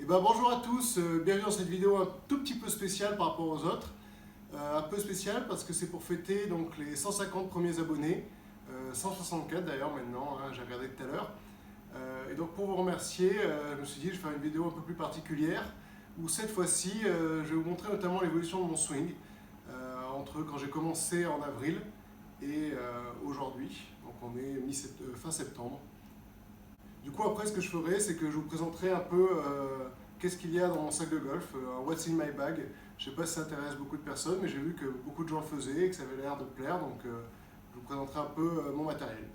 Bonjour à tous, bienvenue dans cette vidéo un tout petit peu spéciale par rapport aux autres. Un peu spéciale parce que c'est pour fêter donc, les 150 premiers abonnés, 164 d'ailleurs maintenant, hein, j'ai regardé tout à l'heure. Et donc pour vous remercier, je me suis dit je vais faire une vidéo un peu plus particulière où cette fois-ci je vais vous montrer notamment l'évolution de mon swing entre quand j'ai commencé en avril et aujourd'hui, donc on est fin septembre. Du coup, après, ce que je ferai, c'est que je vous présenterai un peu qu'est-ce qu'il y a dans mon sac de golf, un What's in my bag. Je ne sais pas si ça intéresse beaucoup de personnes, mais j'ai vu que beaucoup de gens le faisaient et que ça avait l'air de plaire, donc je vous présenterai un peu mon matériel.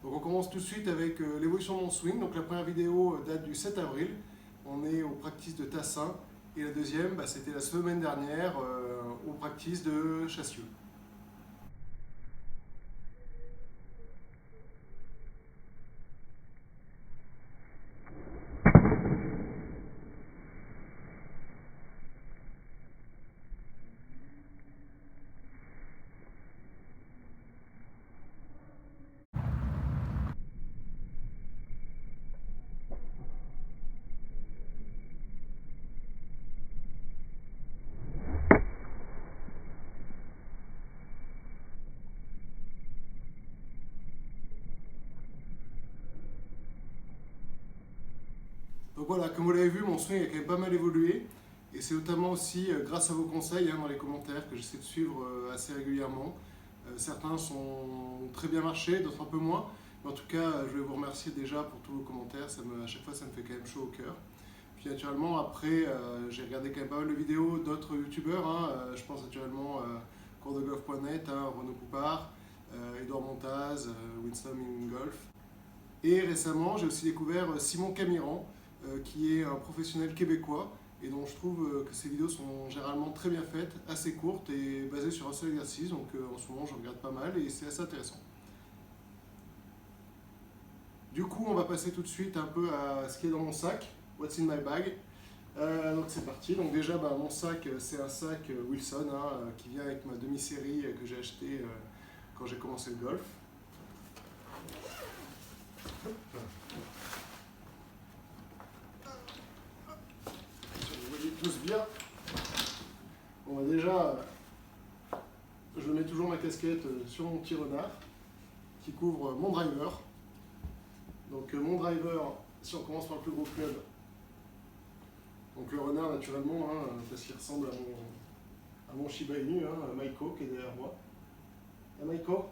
Donc on commence tout de suite avec l'évolution de mon swing. Donc la première vidéo date du 7 avril, on est au practice de Tassin, et la deuxième, c'était la semaine dernière au practice de Chassieux. Donc voilà, comme vous l'avez vu, mon swing a quand même pas mal évolué. Et c'est notamment aussi grâce à vos conseils dans les commentaires que j'essaie de suivre assez régulièrement. Certains sont très bien marchés, d'autres un peu moins. Mais en tout cas, je vais vous remercier déjà pour tous vos commentaires. À chaque fois, ça me fait quand même chaud au cœur. Puis naturellement, après, j'ai regardé quand même pas mal de vidéos d'autres youtubeurs. Je pense naturellement coursdegolf.net, Renaud Poupard, Edouard Montaz, Winston in Golf. Et récemment, j'ai aussi découvert Simon Camiran, qui est un professionnel québécois et dont je trouve que ses vidéos sont généralement très bien faites, assez courtes et basées sur un seul exercice. Donc en ce moment, je regarde pas mal et c'est assez intéressant. Du coup, on va passer tout de suite un peu à ce qui est dans mon sac, What's in my bag. Donc c'est parti. Donc déjà, mon sac, c'est un sac Wilson qui vient avec ma demi-série que j'ai acheté quand j'ai commencé le golf. Tous bien. Bon, déjà, je mets toujours ma casquette sur mon petit renard qui couvre mon driver. Donc mon driver, si on commence par le plus gros club, donc le renard naturellement, parce qu'il ressemble à mon Shiba Inu, Maiko qui est derrière moi. Maiko,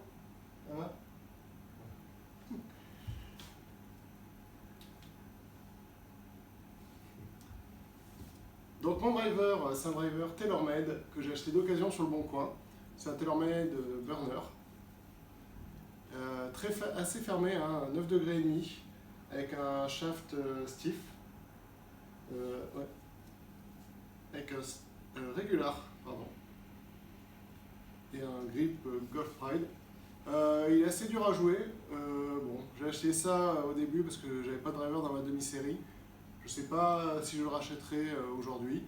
Donc mon driver, c'est un driver TaylorMade que j'ai acheté d'occasion sur le Bon Coin. C'est un TaylorMade burner, assez fermé, 9 degrés et demi, avec un shaft stiff, avec un regular, pardon, et un grip Golf Pride. Il est assez dur à jouer. J'ai acheté ça au début parce que j'avais pas de driver dans ma demi-série. Je sais pas si je le rachèterai aujourd'hui,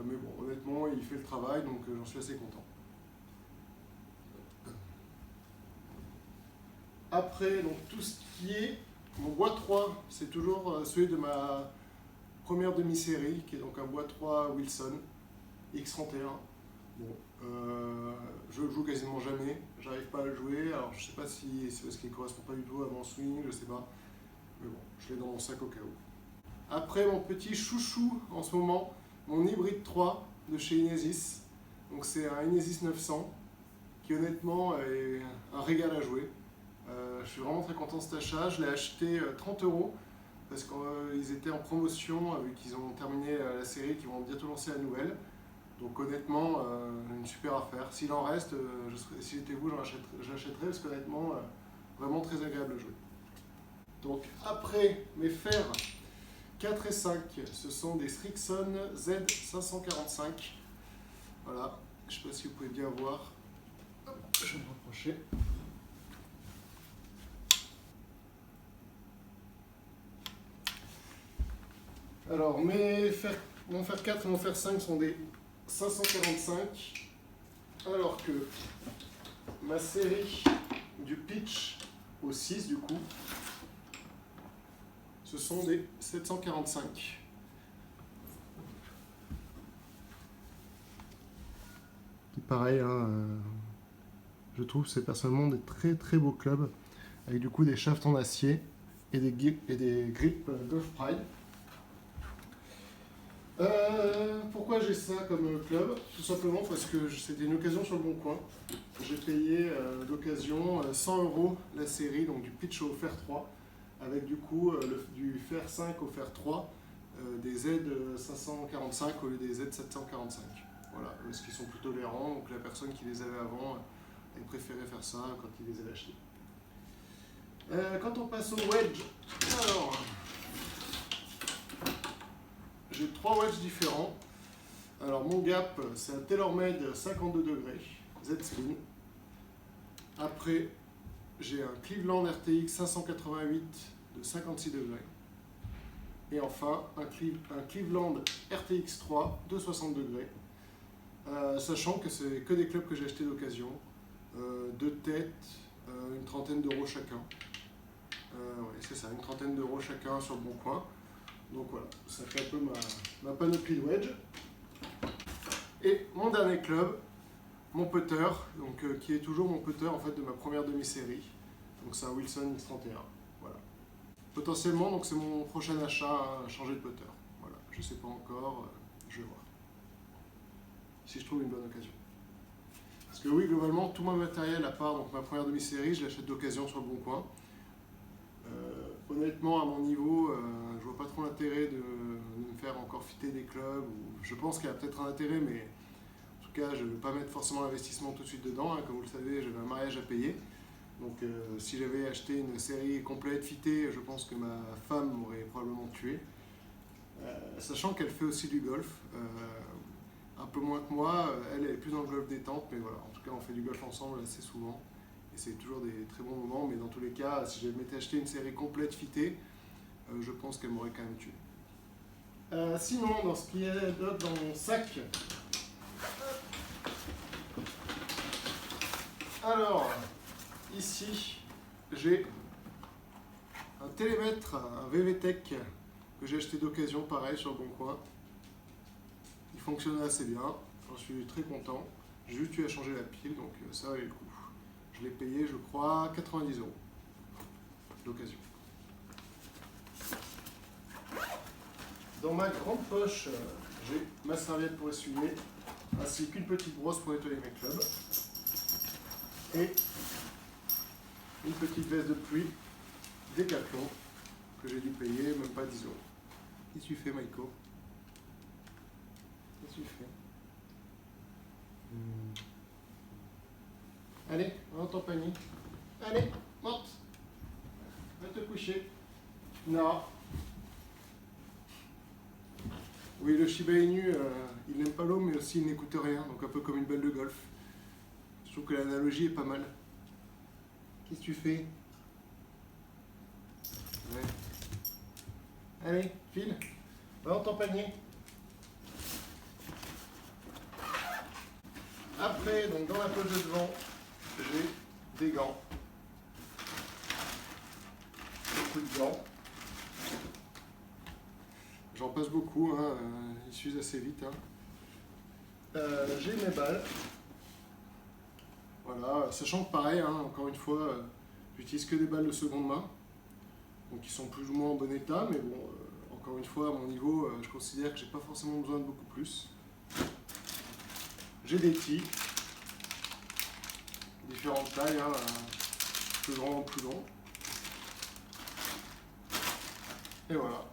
mais bon, honnêtement, il fait le travail, donc j'en suis assez content. Après, donc tout ce qui est mon bois 3, c'est toujours celui de ma première demi-série, qui est donc un bois 3 Wilson X31. Je le joue quasiment jamais, j'arrive pas à le jouer, alors je sais pas si c'est parce qu'il ne correspond pas du tout à mon swing, je sais pas, mais bon, je l'ai dans mon sac au cas où. Après, mon petit chouchou en ce moment, mon hybride 3 de chez Inesis. Donc c'est un Inesis 900 qui honnêtement est un régal à jouer. Je suis vraiment très content de cet achat. Je l'ai acheté 30 € parce qu'ils étaient en promotion vu qu'ils ont terminé la série, qu'ils vont bientôt lancer la nouvelle. Donc honnêtement, une super affaire. S'il en reste, si j'étais vous, j'achèterais parce qu'honnêtement, vraiment très agréable à jouer. Donc après mes fers 4 et 5, ce sont des Srixon Z545. Voilà, je ne sais pas si vous pouvez bien voir. Hop, je vais me rapprocher. Alors, mon fer 4 et mon fer 5 sont des 545, alors que ma série du pitch au 6 du coup, ce sont des 745. pareil, hein, je trouve que c'est personnellement des très très beaux clubs, avec du coup des shafts en acier et des grips Golf Pride. Pourquoi j'ai ça comme club? Tout simplement parce que c'était une occasion sur le bon coin. J'ai payé d'occasion 100 € la série, donc du pitch au fer 3, avec du coup du fer 5 au fer 3, des Z545 au lieu des Z745. Voilà, ce qui sont plus tolérants, donc la personne qui les avait avant, elle préférait faire ça quand il les avait achetés. Quand on passe au wedge, alors j'ai 3 wedges différents. Alors mon gap, c'est un TaylorMade 52 degrés, Z-Spin. Après, j'ai un Cleveland RTX 588 de 56 degrés. Et enfin, un Cleveland RTX 3 de 60 degrés. Sachant que c'est que des clubs que j'ai achetés d'occasion. De tête, une trentaine d'euros chacun. Ouais, c'est ça, une trentaine d'euros chacun sur le bon coin. Donc voilà, ça fait un peu ma panoplie de wedge. Et mon dernier club, mon putter, donc, qui est toujours mon putter en fait, de ma première demi-série. Donc c'est un Wilson X31. Voilà. Potentiellement, donc c'est mon prochain achat à changer de putter. Voilà, je ne sais pas encore, je vais voir. Si je trouve une bonne occasion. Parce que oui, globalement, tout mon matériel, à part donc, ma première demi-série, je l'achète d'occasion sur le bon coin. Honnêtement, à mon niveau, je vois pas trop l'intérêt de me faire encore fitter des clubs. Je pense qu'il y a peut-être un intérêt, mais en tout cas, je ne vais pas mettre forcément l'investissement tout de suite dedans. Hein. Comme vous le savez, j'avais un mariage à payer. Donc si j'avais acheté une série complète fittée, je pense que ma femme m'aurait probablement tué. Sachant qu'elle fait aussi du golf. Un peu moins que moi, elle est plus dans le golf détente, mais voilà, en tout cas on fait du golf ensemble assez souvent. Et c'est toujours des très bons moments, mais dans tous les cas, si je m'étais acheté une série complète fittée, je pense qu'elle m'aurait quand même tué. Sinon, dans ce qui est d'autre dans mon sac, alors, ici, j'ai un télémètre, un VVTech que j'ai acheté d'occasion, pareil, sur le bon coin. Il fonctionne assez bien, j'en suis très content. J'ai juste eu à changer la pile, donc ça valait le coup. Je l'ai payé, je crois, 90 € d'occasion. Dans ma grande poche, j'ai ma serviette pour essuyer, ainsi qu'une petite brosse pour nettoyer mes clubs. Et une petite veste de pluie Decathlon que j'ai dû payer même pas 10 €. Qu'est-ce que tu fais, Maïko? Qu'est-ce que tu fais? Allez, va dans ton panier. Allez, monte. Va te coucher. Non. Oui, le Shiba Inu, il n'aime pas l'eau, mais aussi il n'écoute rien, donc un peu comme une balle de golf. Je trouve que l'analogie est pas mal. Qu'est-ce que tu fais? Ouais. Allez, file. Va dans ton panier. Après, donc dans la poche de devant, j'ai des gants. Beaucoup de gants. J'en passe beaucoup, hein, ils s'usent assez vite. Hein. J'ai mes balles. Voilà, sachant que pareil, hein, encore une fois, j'utilise que des balles de seconde main. Donc qui sont plus ou moins en bon état, mais bon, encore une fois, à mon niveau, je considère que j'ai pas forcément besoin de beaucoup plus. J'ai des tis, différentes tailles, hein, plus grand, plus long. Et voilà.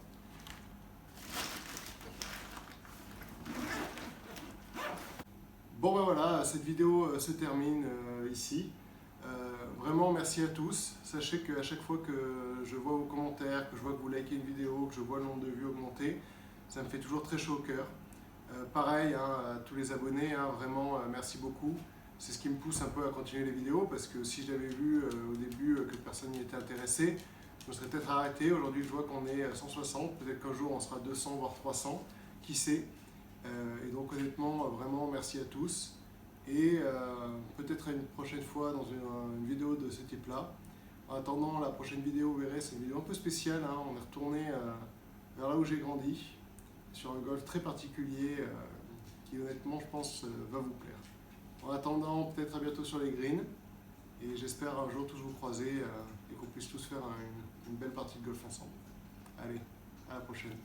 Bon ben voilà, cette vidéo se termine ici. Vraiment merci à tous. Sachez qu'à chaque fois que je vois vos commentaires, que je vois que vous likez une vidéo, que je vois le nombre de vues augmenter, ça me fait toujours très chaud au cœur. Pareil hein, à tous les abonnés, hein, vraiment merci beaucoup. C'est ce qui me pousse un peu à continuer les vidéos parce que si j'avais vu au début que personne n'y était intéressé, je me serais peut-être arrêté. Aujourd'hui je vois qu'on est à 160, peut-être qu'un jour on sera 200 voire 300, qui sait. Et donc honnêtement, vraiment merci à tous. Et peut-être à une prochaine fois dans une vidéo de ce type-là. En attendant, la prochaine vidéo, vous verrez, c'est une vidéo un peu spéciale. Hein. On est retourné vers là où j'ai grandi, sur un golf très particulier qui honnêtement, je pense, va vous plaire. En attendant, peut-être à bientôt sur les greens. Et j'espère un jour tous vous croiser et qu'on puisse tous faire une belle partie de golf ensemble. Allez, à la prochaine.